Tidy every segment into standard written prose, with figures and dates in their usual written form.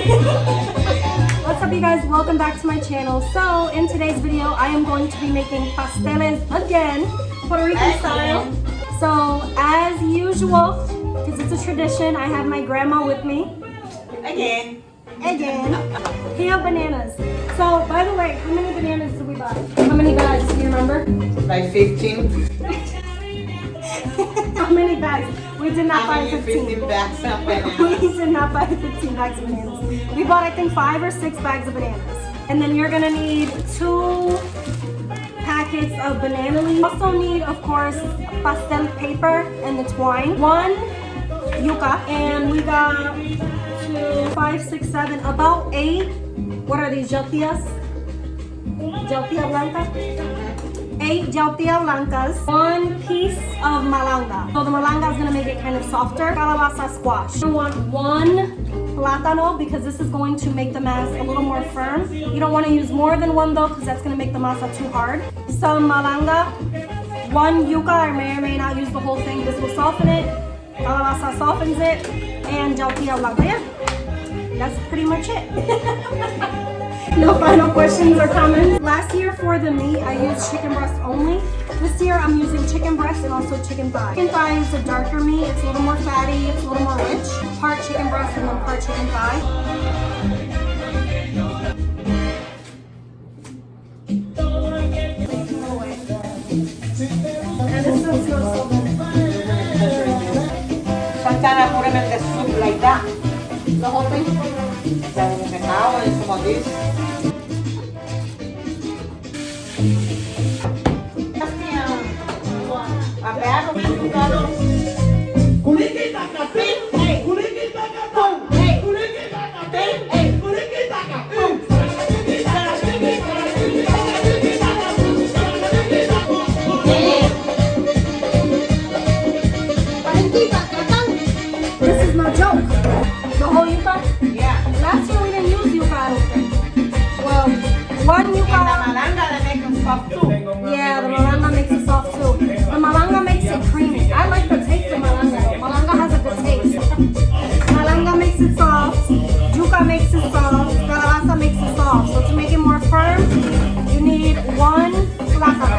What's up, you guys? Welcome back to my channel. So in today's video I am going to be making pasteles again, Puerto Rican style. So as usual, because it's a tradition, I have my grandma with me Again. Here bananas. So by the way, how many bananas did we buy? How many bags? Do you remember? Like 15. How many bags? We did not buy 15 bags of bananas. We did not buy 15 bags of bananas. We bought, I think, 5 or 6 bags of bananas. And then you're gonna need 2 packets of banana leaves. You also need, of course, pastel paper and the twine. 1 yuca, and we got 2, 5, 6, 7, about 8. What are these, jaltillas? Jaltilla blanca? 8 jaltilla blancas, 1 piece of malanga. So the malanga is going to make it kind of softer. Calabaza squash. You want 1 plátano because this is going to make the mass a little more firm. You don't want to use more than 1 though because that's going to make the masa too hard. Some malanga, 1 yuca. I may or may not use the whole thing. This will soften it. Calabaza softens it. And jaltilla blanca. Yeah, that's pretty much it. No final questions or comments. Last year for the meat, I used chicken breast only. This year I'm using chicken breast and also chicken thigh. Chicken thigh is a darker meat. It's a little more fatty. It's a little more rich. Part chicken breast and then part chicken thigh. And this smells so good. Sometimes I put them in the soup like that. The whole thing? And now it's some of this. A bag of This is no joke. The whole yuca? yeah. Last year we didn't use yuca, I don't think. Well, 1 yuca. And the malanga that make them soft too. Yeah, the malanga makes it soft too. The malanga makes it creamy. I like the taste of malanga though. Malanga has a good taste. Malanga makes it soft. Yuca makes it soft. Calabaza makes it soft. So to make it more firm, you need 1 plátano.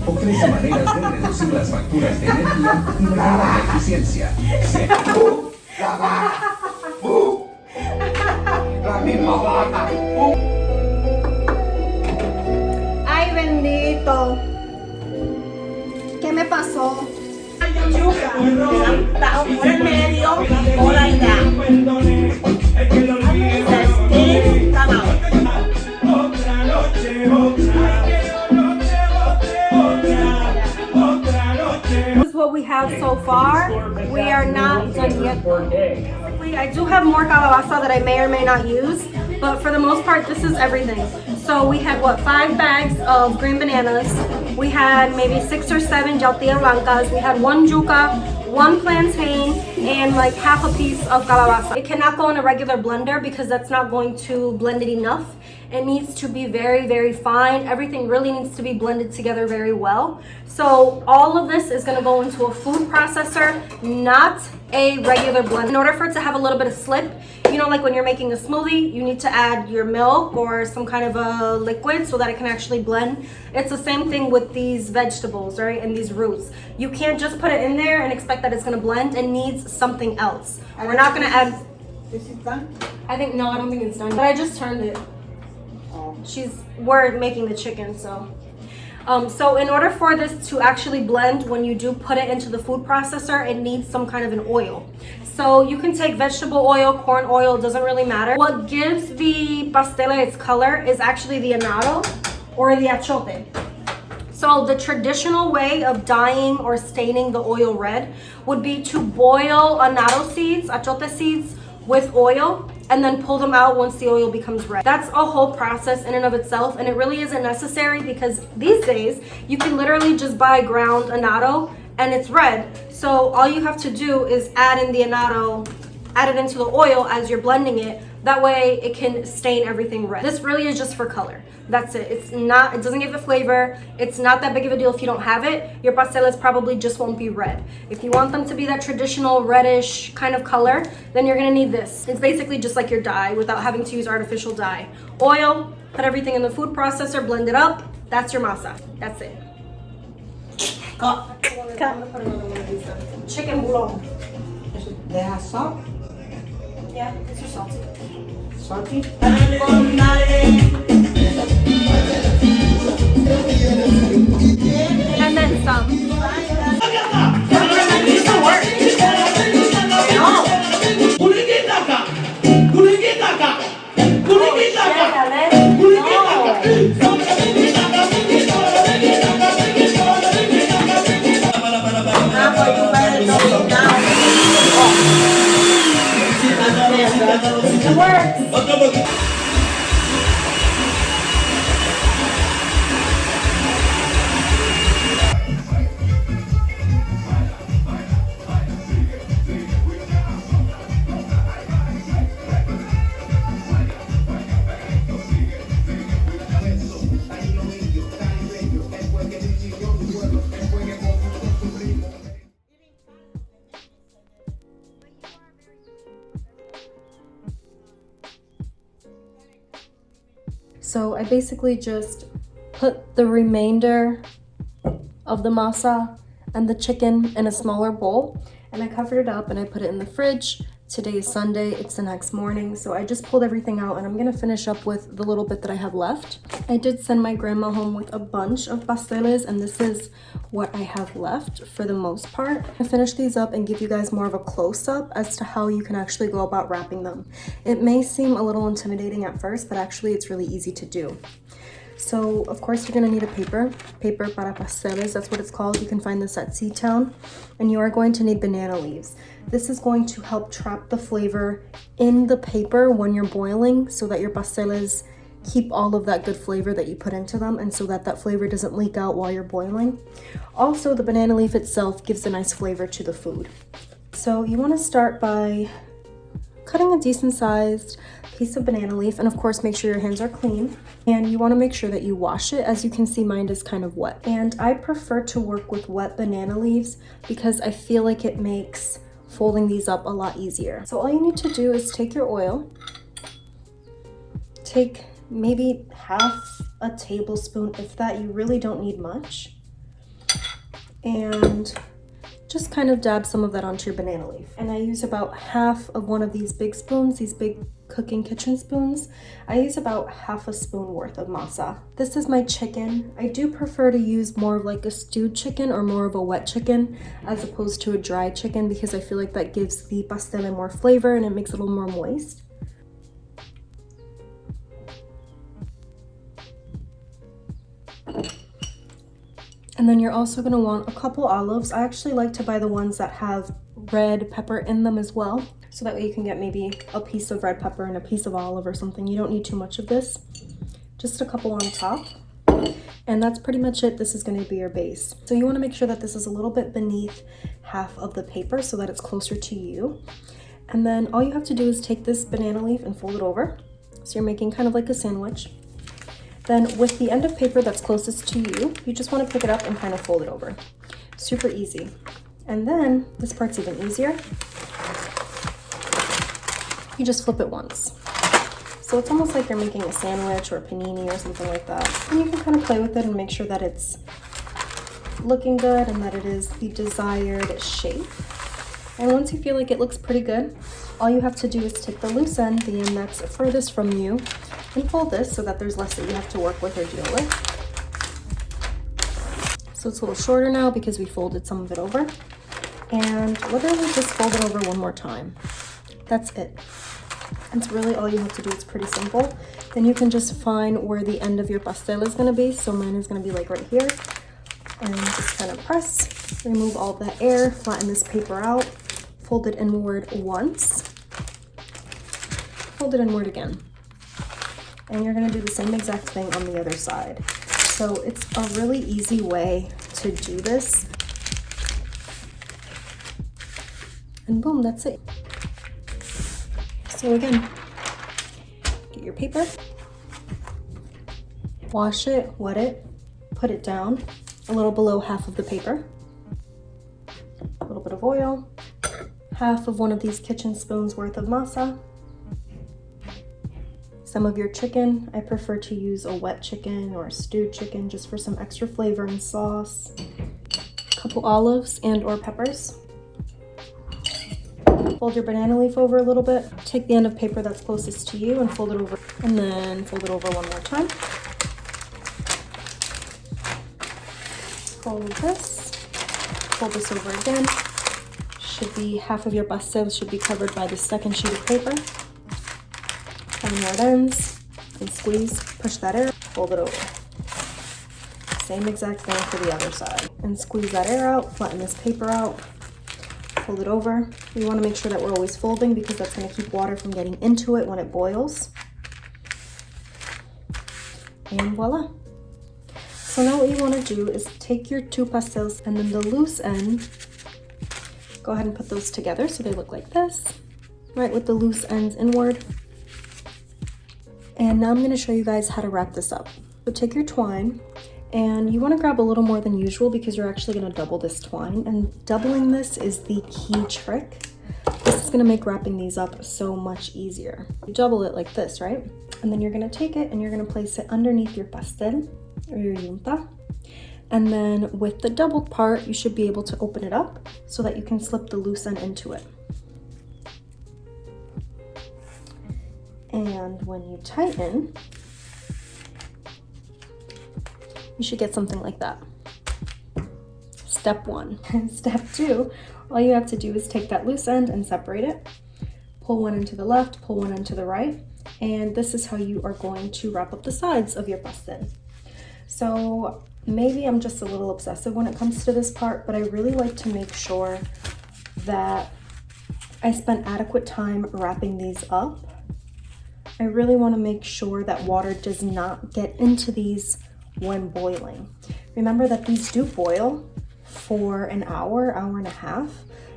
Ofrece maneras de reducir las facturas de energía y mejorar la eficiencia. La misma vaca. Ay, bendito. ¿Qué me pasó? Yuca. Está por el medio o la idea. Skin, come out. This is what we have so far. We are not done yet though. I do have more calabaza that I may or may not use, but for the most part this is everything. So we had what, 5 bags of green bananas. We had maybe 6 or 7 jaltilla blancas. We had 1 yuca, 1 plantain, and like half a piece of calabaza. It cannot go in a regular blender because that's not going to blend it enough. It needs to be very, very fine. Everything really needs to be blended together very well. So all of this is going to go into a food processor, not a regular blender. In order for it to have a little bit of slip, you know, like when you're making a smoothie, you need to add your milk or some kind of a liquid so that it can actually blend. It's the same thing with these vegetables, right, and these roots. You can't just put it in there and expect that it's going to blend. It needs something else. We're not going to add... This is done? I think, no, I don't think it's done, but I just turned it. We're making the chicken, so so in order for this to actually blend, when you do put it into the food processor, it needs some kind of an oil. So you can take vegetable oil, corn oil, doesn't really matter. What gives the pastela its color is actually the annatto or the achote. So the traditional way of dyeing or staining the oil red would be to boil annatto seeds, achote seeds, with oil and then pull them out once the oil becomes red. That's a whole process in and of itself, and it really isn't necessary because these days you can literally just buy ground annatto and it's red. So all you have to do is add in the annatto add it into the oil as you're blending it. That way it can stain everything red. This really is just for color. That's it. It doesn't give the flavor. It's not that big of a deal if you don't have it. Your pasteles probably just won't be red. If you want them to be that traditional reddish kind of color, then you're gonna need this. It's basically just like your dye without having to use artificial dye. Oil, put everything in the food processor, blend it up. That's your masa. That's it. Cut. Chicken bouillon. They have salt. Yeah, it's your salty. Salty. And then some. It works. So I basically just put the remainder of the masa and the chicken in a smaller bowl, and I covered it up and I put it in the fridge. Today is Sunday, it's the next morning, so I just pulled everything out and I'm gonna finish up with the little bit that I have left. I did send my grandma home with a bunch of pasteles, and this is what I have left for the most part. I finish these up and give you guys more of a close-up as to how you can actually go about wrapping them. It may seem a little intimidating at first, but actually it's really easy to do. So of course you're gonna need a paper para pasteles, that's what it's called. You can find this at C-Town. And you are going to need banana leaves. This is going to help trap the flavor in the paper when you're boiling, so that your pasteles keep all of that good flavor that you put into them, and so that that flavor doesn't leak out while you're boiling. Also, the banana leaf itself gives a nice flavor to the food. So you want to start by cutting a decent sized piece of banana leaf, and of course make sure your hands are clean, and you want to make sure that you wash it. As you can see, mine is kind of wet, and I prefer to work with wet banana leaves because I feel like it makes folding these up a lot easier. So all you need to do is take your oil, take maybe half a tablespoon, if that. You really don't need much, and just kind of dab some of that onto your banana leaf. And I use about half of one of these big spoons, these big cooking kitchen spoons. I use about half a spoon worth of masa. This is my chicken. I do prefer to use more of like a stewed chicken or more of a wet chicken as opposed to a dry chicken, because I feel like that gives the pastele more flavor and it makes it a little more moist. And then you're also gonna want a couple olives. I actually like to buy the ones that have red pepper in them as well, so that way you can get maybe a piece of red pepper and a piece of olive or something. You don't need too much of this, just a couple on top. And that's pretty much it. This is gonna be your base. So you wanna make sure that this is a little bit beneath half of the paper so that it's closer to you. And then all you have to do is take this banana leaf and fold it over. So you're making kind of like a sandwich. Then with the end of paper that's closest to you, you just want to pick it up and kind of fold it over. Super easy. And then this part's even easier. You just flip it once. So it's almost like you're making a sandwich or a panini or something like that. And you can kind of play with it and make sure that it's looking good and that it is the desired shape. And once you feel like it looks pretty good, all you have to do is take the loose end, the end that's furthest from you, and fold this so that there's less that you have to work with or deal with. So it's a little shorter now because we folded some of it over. And literally just fold it over one more time. That's it. That's really all you have to do. It's pretty simple. Then you can just find where the end of your pastel is going to be. So mine is going to be like right here. And just kind of press, remove all that air, flatten this paper out, fold it inward once, fold it inward again. And you're gonna do the same exact thing on the other side. So it's a really easy way to do this. And boom, that's it. So again, get your paper, wash it, wet it, put it down a little below half of the paper. A little bit of oil, half of one of these kitchen spoons worth of masa, some of your chicken. I prefer to use a wet chicken or a stewed chicken just for some extra flavor and sauce. A couple olives and or peppers. Fold your banana leaf over a little bit. Take the end of paper that's closest to you and fold it over, and then fold it over one more time. Fold this over again. Should be half of your pastel should be covered by the second sheet of paper. Find where it ends and squeeze, push that air, fold it over. Same exact thing for the other side. And squeeze that air out, flatten this paper out, fold it over. We want to make sure that we're always folding because that's going to keep water from getting into it when it boils. And voila. So now what you want to do is take your two pastels and then the loose end, go ahead and put those together so they look like this, right, with the loose ends inward. And now I'm going to show you guys how to wrap this up. So take your twine, and you want to grab a little more than usual because you're actually going to double this twine, and doubling this is the key trick. This is going to make wrapping these up so much easier. You double it like this, right? And then you're going to take it and you're going to place it underneath your pastel or your yunta. And then with the doubled part, you should be able to open it up so that you can slip the loose end into it. And when you tighten, you should get something like that. Step one. Step two, all you have to do is take that loose end and separate it. Pull one into the left, pull one into the right, and this is how you are going to wrap up the sides of your pastel. So maybe I'm just a little obsessive when it comes to this part, but I really like to make sure that I spend adequate time wrapping these up. I really want to make sure that water does not get into these when boiling. Remember that these do boil for an hour, hour and a half,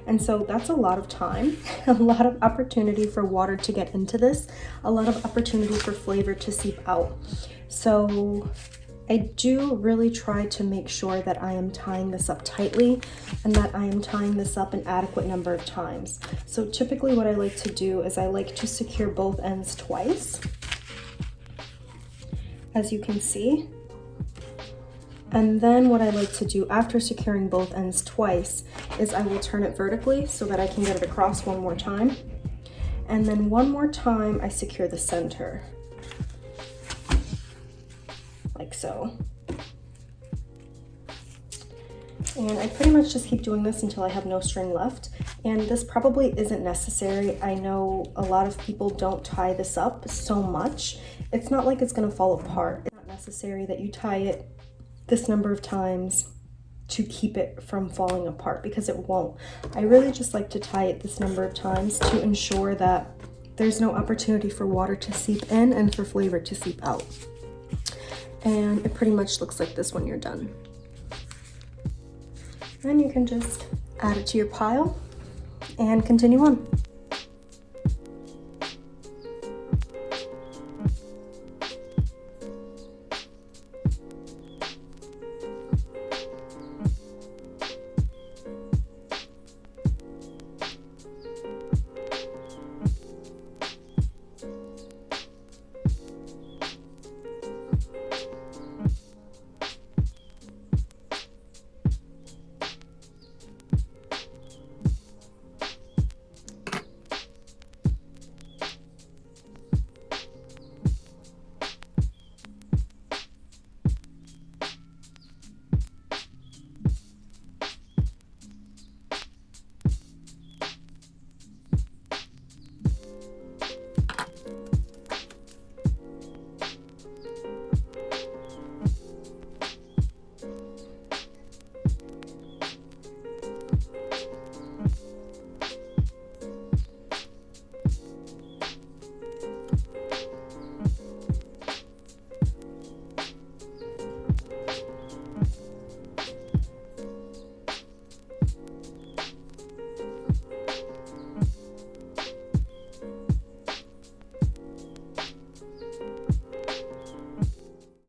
and so that's a lot of time, a lot of opportunity for water to get into this, a lot of opportunity for flavor to seep out. So I do really try to make sure that I am tying this up tightly and that I am tying this up an adequate number of times. So typically what I like to do is I like to secure both ends twice, as you can see. And then what I like to do after securing both ends twice is I will turn it vertically so that I can get it across one more time. And then one more time I secure the center. Like so. And I pretty much just keep doing this until I have no string left. And this probably isn't necessary. I know a lot of people don't tie this up so much. It's not like it's gonna fall apart. It's not necessary that you tie it this number of times to keep it from falling apart, because it won't. I really just like to tie it this number of times to ensure that there's no opportunity for water to seep in and for flavor to seep out. And it pretty much looks like this when you're done. Then you can just add it to your pile and continue on.